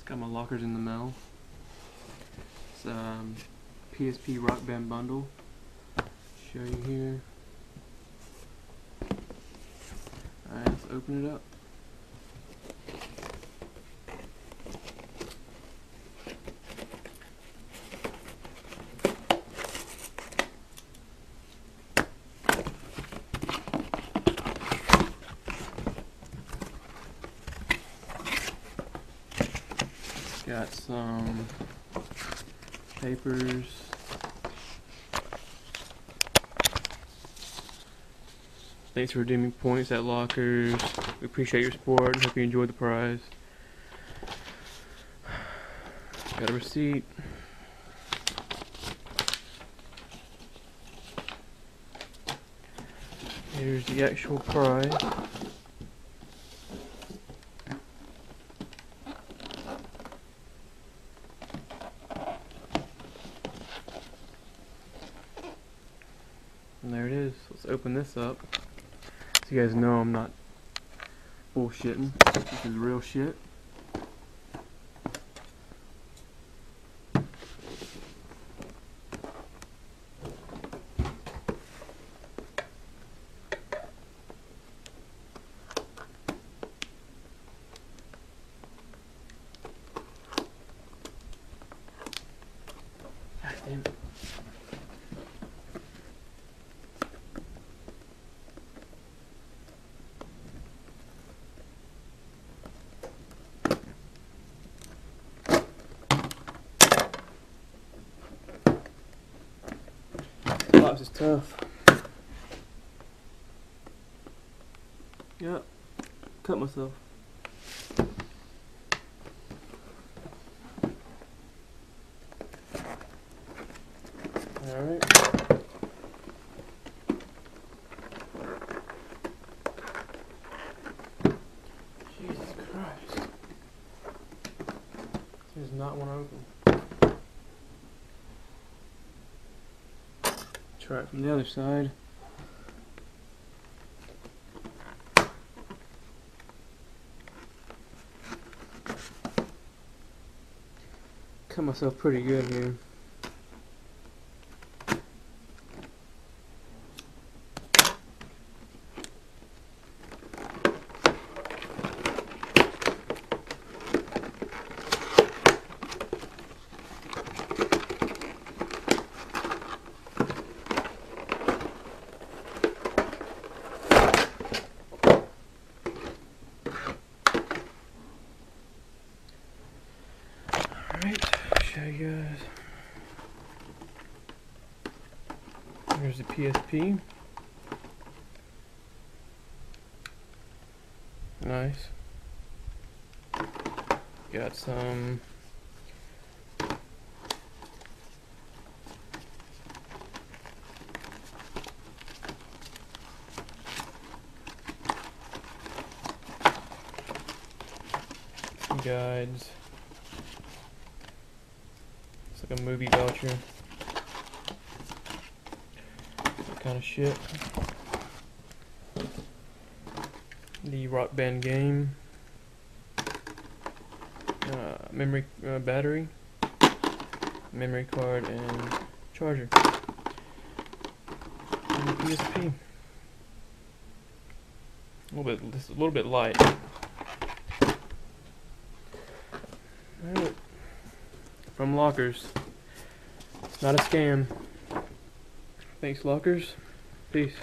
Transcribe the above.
Got my Lockerz in the mail. It's PSP Rock Band bundle. Show you here. Alright, let's open it up. Got some papers. Thanks for redeeming points at Lockerz. We appreciate your support and hope you enjoyed the prize. Got a receipt. Here's the actual prize. And there it is. Let's open this up so you guys know I'm not bullshitting. This is real shit. God damn it. This is tough. Yep, cut myself. Alright. Jesus Christ. This does not want to open. Try it from the other side. Cut myself pretty good here. Alright, show you guys. Here's the PSP. Nice. Got some guides. It's like a movie voucher. That kind of shit. The Rock Band game. Memory battery, memory card, and charger. And the PSP. This is a little bit light. Alright. From Lockerz. It's not a scam. Thanks, Lockerz. Peace.